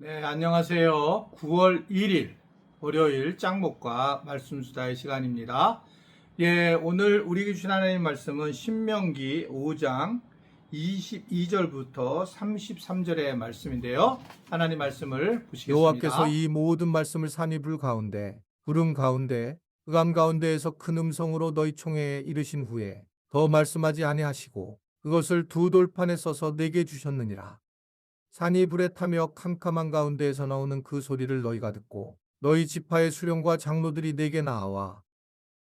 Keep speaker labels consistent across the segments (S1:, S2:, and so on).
S1: 네, 안녕하세요. 9월 1일 월요일 짱목과 말씀수다의 시간입니다. 예, 오늘 우리에게 주신 하나님 말씀은 신명기 5장 22절부터 33절의 말씀인데요. 하나님 말씀을
S2: 여호와께서
S1: 보시겠습니다.
S2: 이 모든 말씀을 산이불 가운데 구름 가운데 흑암 가운데에서 큰 음성으로 너희 총회에 이르신 후에 더 말씀하지 아니하시고 그것을 두 돌판에 써서 내게 주셨느니라. 산이 불에 타며 캄캄한 가운데에서 나오는 그 소리를 너희가 듣고 너희 지파의 수령과 장로들이 내게 나와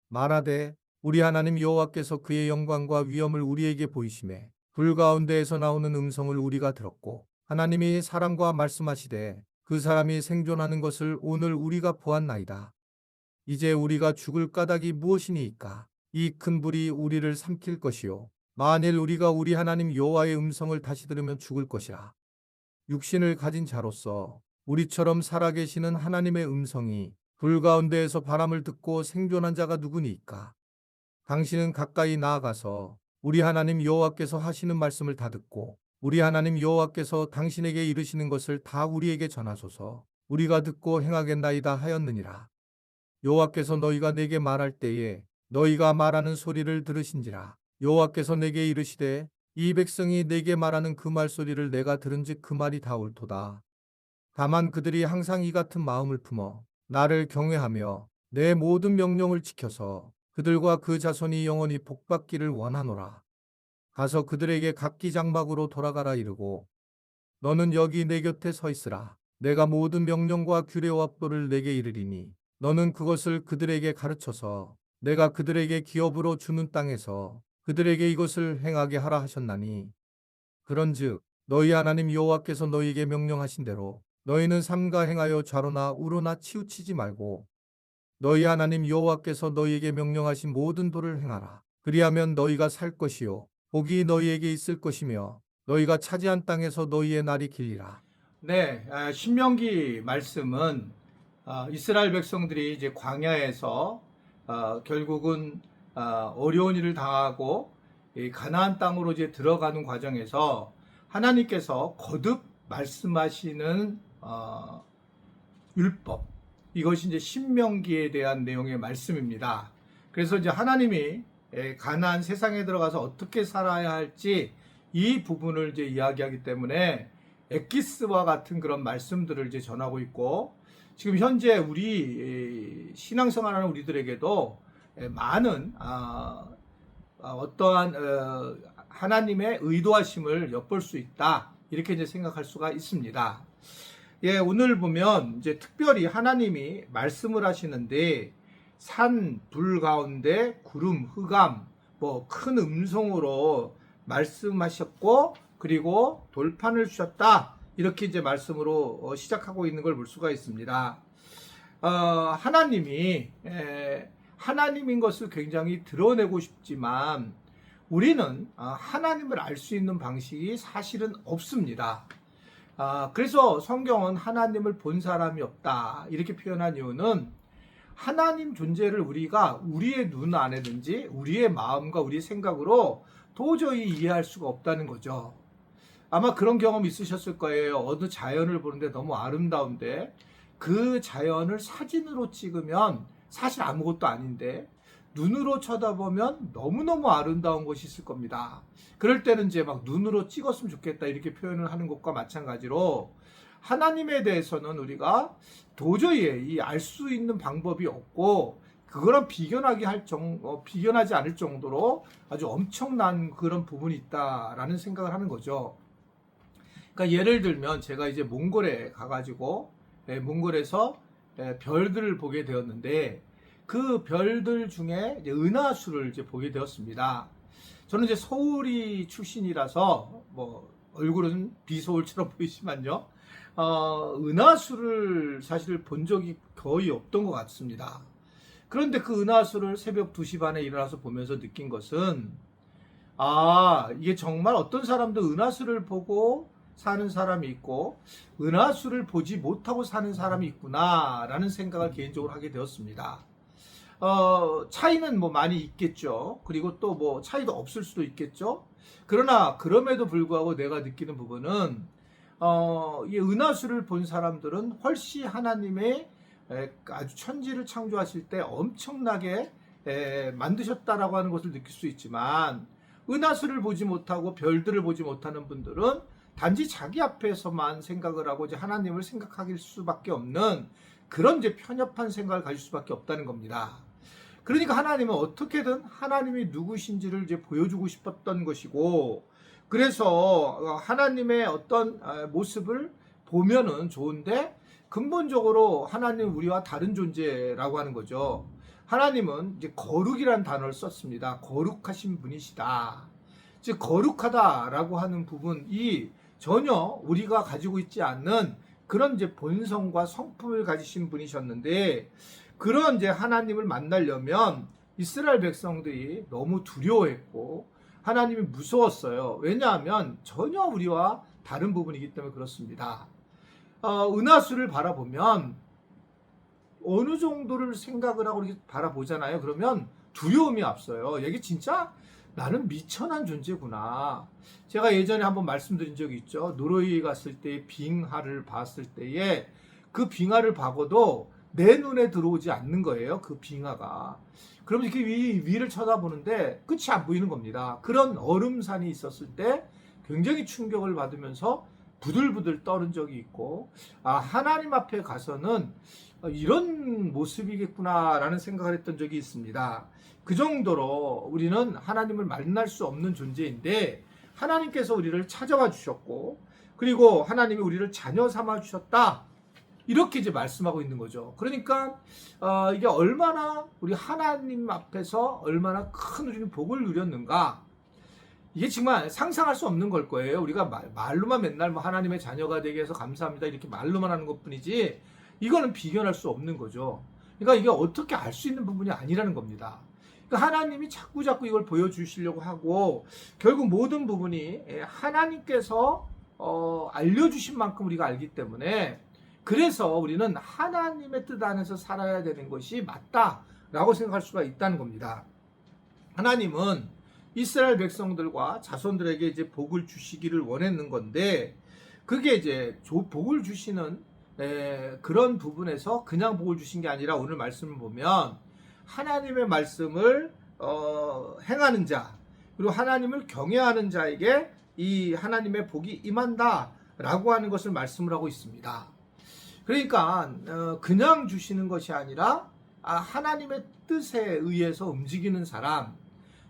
S2: 말하되 우리 하나님 여호와께서 그의 영광과 위엄을 우리에게 보이심에 불 가운데에서 나오는 음성을 우리가 들었고 하나님이 사람과 말씀하시되 그 사람이 생존하는 것을 오늘 우리가 보았나이다. 이제 우리가 죽을 까닭이 무엇이니이까? 이 큰 불이 우리를 삼킬 것이요 만일 우리가 우리 하나님 여호와의 음성을 다시 들으면 죽을 것이라. 육신을 가진 자로서 우리처럼 살아계시는 하나님의 음성이 불 가운데에서 바람을 듣고 생존한 자가 누구니이까? 당신은 가까이 나아가서 우리 하나님 여호와께서 하시는 말씀을 다 듣고 우리 하나님 여호와께서 당신에게 이르시는 것을 다 우리에게 전하소서. 우리가 듣고 행하겠나이다 하였느니라. 여호와께서 너희가 내게 말할 때에 너희가 말하는 소리를 들으신지라. 여호와께서 내게 이르시되 이 백성이 내게 말하는 그 말소리를 내가 들은즉 그 말이 다 옳도다. 다만 그들이 항상 이 같은 마음을 품어 나를 경외하며 내 모든 명령을 지켜서 그들과 그 자손이 영원히 복받기를 원하노라. 가서 그들에게 각기 장막으로 돌아가라 이르고 너는 여기 내 곁에 서 있으라. 내가 모든 명령과 규례와 법도를 내게 이르리니 너는 그것을 그들에게 가르쳐서 내가 그들에게 기업으로 주는 땅에서 그들에게 이것을 행하게 하라 하셨나니 그런즉 너희 하나님 여호와께서 너희에게 명령하신 대로 너희는 삼가 행하여 좌로나 우로나 치우치지 말고 너희 하나님 여호와께서 너희에게 명령하신 모든 도를 행하라. 그리하면 너희가 살 것이요 복이 너희에게 있을 것이며 너희가 차지한 땅에서 너희의 날이 길리라.
S1: 네, 신명기 말씀은 이스라엘 백성들이 이제 광야에서 결국은 어려운 일을 당하고 이 가나안 땅으로 이제 들어가는 과정에서 하나님께서 거듭 말씀하시는 율법, 이것이 이제 신명기에 대한 내용의 말씀입니다. 그래서 이제 하나님이 가나안 세상에 들어가서 어떻게 살아야 할지 이 부분을 이제 이야기하기 때문에 엑기스와 같은 그런 말씀들을 이제 전하고 있고, 지금 현재 우리 신앙생활하는 우리들에게도 많은 어떠한 하나님의 의도하심을 엿볼 수 있다, 이렇게 이제 생각할 수가 있습니다. 예, 오늘 보면 이제 특별히 하나님이 말씀을 하시는데 산, 불 가운데 구름, 흑암, 뭐 큰 음성으로 말씀하셨고, 그리고 돌판을 주셨다, 이렇게 이제 말씀으로 시작하고 있는 걸 볼 수가 있습니다. 하나님이 하나님인 것을 굉장히 드러내고 싶지만 우리는 하나님을 알 수 있는 방식이 사실은 없습니다. 그래서 성경은 하나님을 본 사람이 없다, 이렇게 표현한 이유는 하나님 존재를 우리가 우리의 눈 안에든지 우리의 마음과 우리의 생각으로 도저히 이해할 수가 없다는 거죠. 아마 그런 경험 있으셨을 거예요. 어느 자연을 보는데 너무 아름다운데 그 자연을 사진으로 찍으면 사실 아무것도 아닌데 눈으로 쳐다보면 너무너무 아름다운 것이 있을 겁니다. 그럴 때는 이제 막 눈으로 찍었으면 좋겠다, 이렇게 표현을 하는 것과 마찬가지로 하나님에 대해서는 우리가 도저히 알 수 있는 방법이 없고 그거랑 비견하지 않을 정도로 아주 엄청난 그런 부분이 있다라는 생각을 하는 거죠. 그러니까 예를 들면 제가 이제 몽골에 가가지고 몽골에서 별들을 보게 되었는데 그 별들 중에 이제 은하수를 이제 보게 되었습니다. 저는 이제 서울이 출신이라서 뭐 얼굴은 비서울처럼 보이지만요, 은하수를 사실 본 적이 거의 없던 것 같습니다. 그런데 그 은하수를 새벽 2시 반에 일어나서 보면서 느낀 것은 이게 정말 어떤 사람도 은하수를 보고 사는 사람이 있고 은하수를 보지 못하고 사는 사람이 있구나 라는 생각을 개인적으로 하게 되었습니다. 차이는 뭐 많이 있겠죠. 그리고 또 뭐 차이도 없을 수도 있겠죠. 그러나 그럼에도 불구하고 내가 느끼는 부분은 이 은하수를 본 사람들은 훨씬 하나님의 아주 천지를 창조하실 때 엄청나게 만드셨다라고 하는 것을 느낄 수 있지만, 은하수를 보지 못하고 별들을 보지 못하는 분들은 단지 자기 앞에서만 생각을 하고 이제 하나님을 생각할 수밖에 없는 그런 이제 편협한 생각을 가질 수밖에 없다는 겁니다. 그러니까 하나님은 어떻게든 하나님이 누구신지를 이제 보여주고 싶었던 것이고, 그래서 하나님의 어떤 모습을 보면은 좋은데 근본적으로 하나님은 우리와 다른 존재라고 하는 거죠. 하나님은 이제 거룩이라는 단어를 썼습니다. 거룩하신 분이시다. 즉 거룩하다라고 하는 부분이 전혀 우리가 가지고 있지 않는 그런 이제 본성과 성품을 가지신 분이셨는데, 그런 이제 하나님을 만나려면 이스라엘 백성들이 너무 두려워했고 하나님이 무서웠어요. 왜냐하면 전혀 우리와 다른 부분이기 때문에 그렇습니다. 은하수를 바라보면 어느 정도를 생각을 하고 이렇게 바라보잖아요. 그러면 두려움이 앞서요. 이게 진짜 나는 미천한 존재구나. 제가 예전에 한번 말씀드린 적이 있죠. 노르웨이 갔을 때 빙하를 봤을 때에 그 빙하를 봐도 내 눈에 들어오지 않는 거예요. 그 빙하가. 그러면 이렇게 위를 쳐다보는데 끝이 안 보이는 겁니다. 그런 얼음산이 있었을 때 굉장히 충격을 받으면서 부들부들 떠는 적이 있고, 하나님 앞에 가서는 이런 모습이겠구나라는 생각을 했던 적이 있습니다. 그 정도로 우리는 하나님을 만날 수 없는 존재인데 하나님께서 우리를 찾아와 주셨고, 그리고 하나님이 우리를 자녀 삼아 주셨다. 이렇게 이제 말씀하고 있는 거죠. 그러니까 이게 얼마나 우리 하나님 앞에서 얼마나 큰 우리는 복을 누렸는가, 이게 정말 상상할 수 없는 걸 거예요. 우리가 말로만 맨날 뭐 하나님의 자녀가 되게 해서 감사합니다 이렇게 말로만 하는 것뿐이지 이거는 비견할 수 없는 거죠. 그러니까 이게 어떻게 알 수 있는 부분이 아니라는 겁니다. 그러니까 하나님이 자꾸 이걸 보여주시려고 하고, 결국 모든 부분이 하나님께서 알려주신 만큼 우리가 알기 때문에, 그래서 우리는 하나님의 뜻 안에서 살아야 되는 것이 맞다라고 생각할 수가 있다는 겁니다. 하나님은 이스라엘 백성들과 자손들에게 이제 복을 주시기를 원했는 건데, 그게 이제 복을 주시는 그런 부분에서 그냥 복을 주신 게 아니라 오늘 말씀을 보면 하나님의 말씀을 행하는 자, 그리고 하나님을 경외하는 자에게 이 하나님의 복이 임한다라고 하는 것을 말씀을 하고 있습니다. 그러니까 그냥 주시는 것이 아니라 하나님의 뜻에 의해서 움직이는 사람,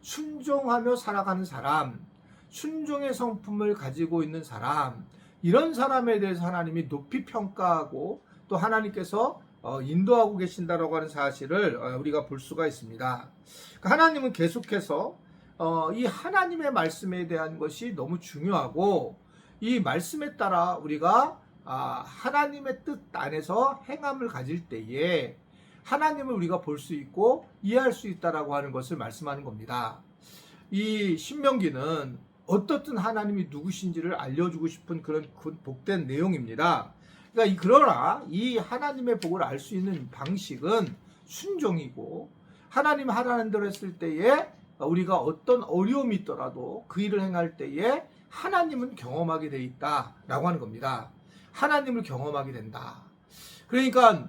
S1: 순종하며 살아가는 사람, 순종의 성품을 가지고 있는 사람, 이런 사람에 대해서 하나님이 높이 평가하고 또 하나님께서 인도하고 계신다라고 하는 사실을 우리가 볼 수가 있습니다. 하나님은 계속해서 이 하나님의 말씀에 대한 것이 너무 중요하고, 이 말씀에 따라 우리가 하나님의 뜻 안에서 행함을 가질 때에 하나님을 우리가 볼 수 있고 이해할 수 있다라고 하는 것을 말씀하는 겁니다. 이 신명기는 어떻든 하나님이 누구신지를 알려주고 싶은 그런 복된 내용입니다. 그러나 이 하나님의 복을 알 수 있는 방식은 순종이고, 하나님 하라는 대로 했을 때에 우리가 어떤 어려움이 있더라도 그 일을 행할 때에 하나님은 경험하게 돼 있다라고 하는 겁니다. 하나님을 경험하게 된다. 그러니까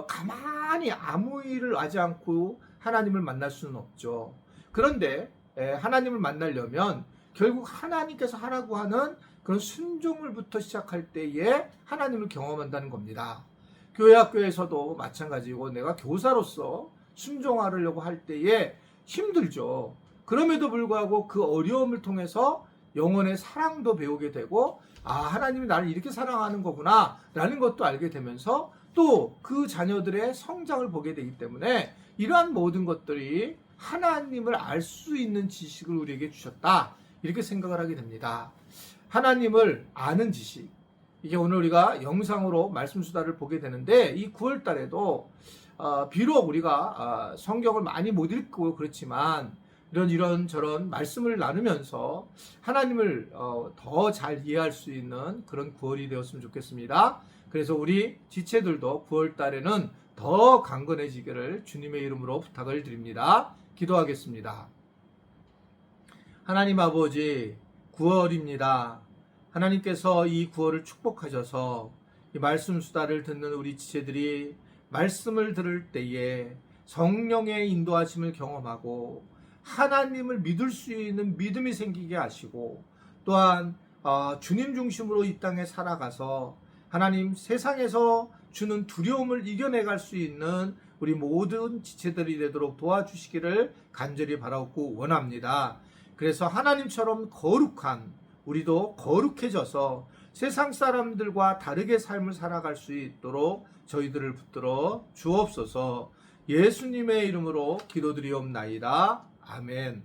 S1: 가만히 아무 일을 하지 않고 하나님을 만날 수는 없죠. 그런데 하나님을 만나려면 결국 하나님께서 하라고 하는 그런 순종을부터 시작할 때에 하나님을 경험한다는 겁니다. 교회 학교에서도 마찬가지고, 내가 교사로서 순종하려고 할 때에 힘들죠. 그럼에도 불구하고 그 어려움을 통해서 영혼의 사랑도 배우게 되고, 하나님이 나를 이렇게 사랑하는 거구나 라는 것도 알게 되면서 또 그 자녀들의 성장을 보게 되기 때문에 이러한 모든 것들이 하나님을 알 수 있는 지식을 우리에게 주셨다, 이렇게 생각을 하게 됩니다. 하나님을 아는 지식, 이게 오늘 우리가 영상으로 말씀 수다를 보게 되는데, 이 9월 달에도 비록 우리가 성경을 많이 못 읽고 그렇지만 이런저런 말씀을 나누면서 하나님을 더 잘 이해할 수 있는 그런 9월이 되었으면 좋겠습니다. 그래서 우리 지체들도 9월 달에는 더 강건해지기를 주님의 이름으로 부탁을 드립니다. 기도하겠습니다. 하나님 아버지, 9월입니다. 하나님께서 이 구호를 축복하셔서 이 말씀 수다를 듣는 우리 지체들이 말씀을 들을 때에 성령의 인도하심을 경험하고 하나님을 믿을 수 있는 믿음이 생기게 하시고, 또한 주님 중심으로 이 땅에 살아가서 하나님 세상에서 주는 두려움을 이겨내갈 수 있는 우리 모든 지체들이 되도록 도와주시기를 간절히 바라고 원합니다. 그래서 하나님처럼 거룩한 우리도 거룩해져서 세상 사람들과 다르게 삶을 살아갈 수 있도록 저희들을 붙들어 주옵소서. 예수님의 이름으로 기도드리옵나이다. 아멘.